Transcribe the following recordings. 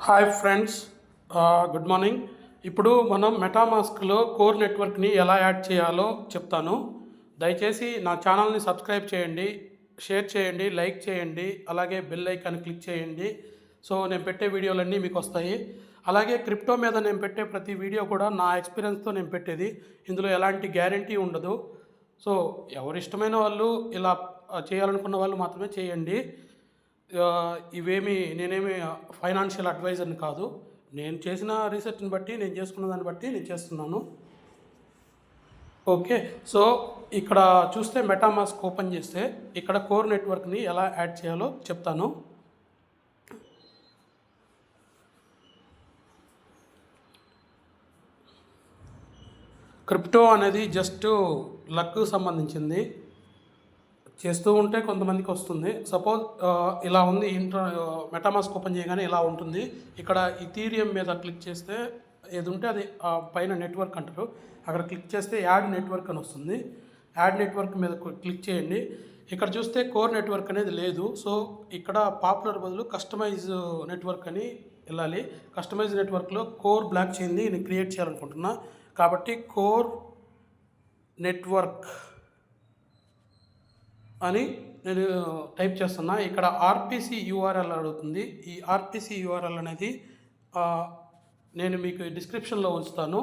Hi friends, good morning. ఇప్పుడు మనం మెటామాస్క్లో core నెట్వర్క్ని ఎలా యాడ్ చేయాలో చెప్తాను. దయచేసి నా ఛానల్ని సబ్స్క్రైబ్ చేయండి, షేర్ చేయండి, లైక్ చేయండి, అలాగే బెల్ ఐకాన్ క్లిక్ చేయండి. సో నేను పెట్టే వీడియోలన్నీ మీకు వస్తాయి. అలాగే క్రిప్టో మీద నేను పెట్టే ప్రతి వీడియో కూడా నా ఎక్స్పీరియన్స్తో నేను పెట్టేది. ఇందులో ఎలాంటి గ్యారంటీ ఉండదు. సో ఎవరు ఇష్టమైన వాళ్ళు ఇలా చేయాలనుకున్న వాళ్ళు మాత్రమే చేయండి. నేనేమి ఫైనాన్షియల్ అడ్వైజర్ని కాదు. నేను చేసిన రీసెర్చ్ని బట్టి, నేను చేసుకున్న దాన్ని బట్టి నేను చేస్తున్నాను. ఓకే, సో ఇక్కడ చూస్తే మెటామాస్క్ ఓపెన్ చేస్తే ఇక్కడ కోర్ నెట్వర్క్ని ఎలా యాడ్ చేయాలో చెప్తాను. క్రిప్టో అనేది జస్ట్ లక్ సంబంధించింది. చేస్తూ ఉంటే కొంతమందికి వస్తుంది. సపోజ్ ఇలా ఉంది, మెటామాస్క్ ఓపెన్ చేయగానే ఇలా ఉంటుంది. ఇక్కడ ఇథీరియం మీద క్లిక్ చేస్తే ఏది ఉంటే అది పైన నెట్వర్క్ అంటారు. అక్కడ క్లిక్ చేస్తే యాడ్ నెట్వర్క్ అని వస్తుంది. యాడ్ నెట్వర్క్ మీద క్లిక్ చేయండి. ఇక్కడ చూస్తే కోర్ నెట్వర్క్ అనేది లేదు. సో ఇక్కడ పాపులర్ బదులు కస్టమైజ్ నెట్వర్క్ అని వెళ్ళాలి. కస్టమైజ్ నెట్వర్క్లో కోర్ బ్లాక్ చైన్ని నేను క్రియేట్ చేయాలనుకుంటున్నా. కాబట్టి కోర్ నెట్వర్క్ అని నేను టైప్ చేస్తున్నా. ఇక్కడ ఆర్పిసి యూఆర్ఎల్ అడుగుతుంది. ఈ ఆర్పిసి యూఆర్ఎల్ అనేది నేను మీకు డిస్క్రిప్షన్లో ఉంచుతాను.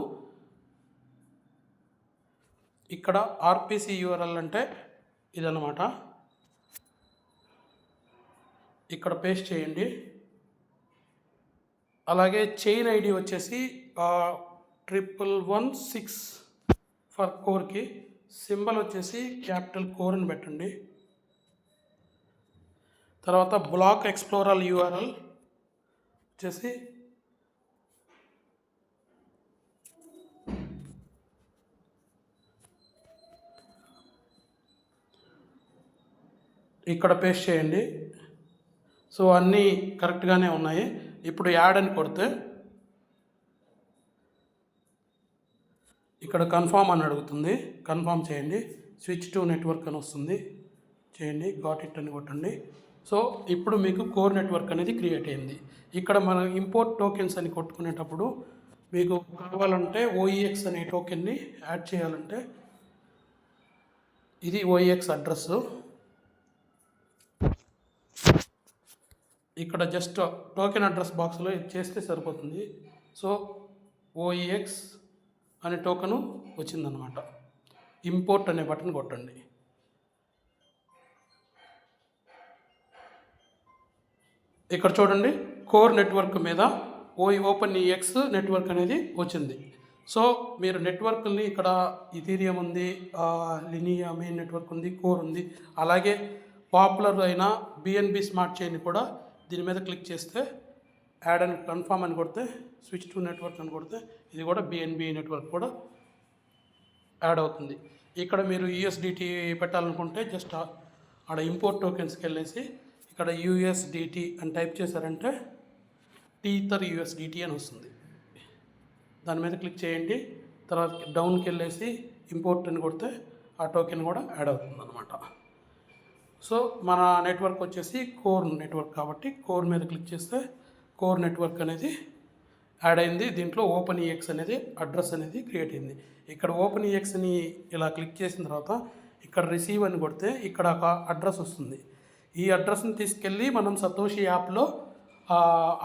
ఇక్కడ ఆర్పిసి యూఆర్ఎల్ అంటే ఇదన్నమాట. ఇక్కడ పేస్ట్ చేయండి. అలాగే చైన్ ఐడి వచ్చేసి 1116 ఫర్ కోర్కి. సింబల్ వచ్చేసి క్యాపిటల్ కోర్ అని పెట్టండి. తర్వాత బ్లాక్ ఎక్స్ప్లోరర్ యూఆర్ఎల్ వచ్చేసి ఇక్కడ పేస్ట్ చేయండి. సో అన్నీ కరెక్ట్గానే ఉన్నాయి. ఇప్పుడు యాడ్ అని కొడితే ఇక్కడ కన్ఫామ్ అని అడుగుతుంది. కన్ఫామ్ చేయండి. స్విచ్ టు నెట్వర్క్ అని వస్తుంది. చేయండి, గాట్ ఇట్ అని కొట్టండి. సో ఇప్పుడు మీకు కోర్ నెట్వర్క్ అనేది క్రియేట్ అయింది. ఇక్కడ మనం ఇంపోర్ట్ టోకెన్స్ అని కొట్టుకునేటప్పుడు మీకు కావాలంటే ఓఈఎక్స్ అనే టోకెన్ని యాడ్ చేయాలంటే ఇది ఓఈఎక్స్ అడ్రస్. ఇక్కడ జస్ట్ టోకెన్ అడ్రస్ బాక్స్లో ఇది చేస్తే సరిపోతుంది. సో ఓఈఎక్స్ అనే టోకెను వచ్చిందనమాట. ఇంపోర్ట్ అనే బటన్ కొట్టండి. ఇక్కడ చూడండి, కోర్ నెట్వర్క్ మీద ఓపెన్ ఈఎక్స్ నెట్వర్క్ అనేది వచ్చింది. సో మీరు నెట్వర్క్ని ఇక్కడ ఇథీరియం ఉంది, లినియా మెయిన్ నెట్వర్క్ ఉంది, కోర్ ఉంది. అలాగే పాపులర్ అయిన బిఎన్బి స్మార్ట్ చైన్ కూడా దీని మీద క్లిక్ చేస్తే యాడ్ అని కన్ఫామ్ అని కొడితే స్విచ్ టు నెట్వర్క్ అని కొడితే ఇది కూడా బిఎన్బి నెట్వర్క్ కూడా యాడ్ అవుతుంది. ఇక్కడ మీరు యూఎస్డిటీ పెట్టాలనుకుంటే జస్ట్ ఆడ ఇంపోర్ట్ టోకెన్స్కి వెళ్ళేసి ఇక్కడ యూఎస్డిటీ అని టైప్ చేశారంటే టీథర్ యూఎస్డిటీ అని వస్తుంది. దాని మీద క్లిక్ చేయండి. తర్వాత డౌన్కి వెళ్ళేసి ఇంపోర్ట్ అని కొడితే ఆ టోకెన్ కూడా యాడ్ అవుతుంది అనమాట. సో మన నెట్వర్క్ వచ్చేసి కోర్ నెట్వర్క్ కాబట్టి కోర్ మీద క్లిక్ చేస్తే కోర్ నెట్వర్క్ అనేది యాడ్ అయింది. దీంట్లో ఓపెన్ ఈఎక్స్ అనేది అడ్రస్ అనేది క్రియేట్ అయింది. ఇక్కడ ఓపెన్ ఈఎక్స్ని ఇలా క్లిక్ చేసిన తర్వాత ఇక్కడ రిసీవ్ అని కొడితే ఇక్కడ ఒక అడ్రస్ వస్తుంది. ఈ అడ్రస్ని తీసుకెళ్ళి మనం సతోషి యాప్లో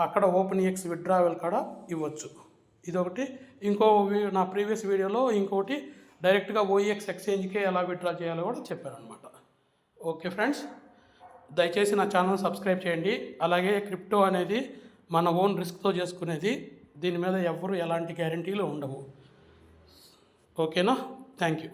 అక్కడ ఓపెన్ ఈఎక్స్ విత్డ్రావెల్ కాడ ఇవ్వచ్చు. ఇదొకటి. నా ప్రీవియస్ వీడియోలో ఇంకొకటి డైరెక్ట్గా ఓఈఎక్స్ ఎక్స్చేంజ్కే ఎలా విత్డ్రా చేయాలో కూడా చెప్పాను అనమాట. ఓకే ఫ్రెండ్స్, దయచేసి నా ఛానల్ సబ్స్క్రైబ్ చేయండి. అలాగే క్రిప్టో అనేది మన ఓన్ రిస్క్తో చేసుకునేది. దీని మీద ఎలాంటి గ్యారంటీలు ఉండవు. ఓకేనా? Thank you.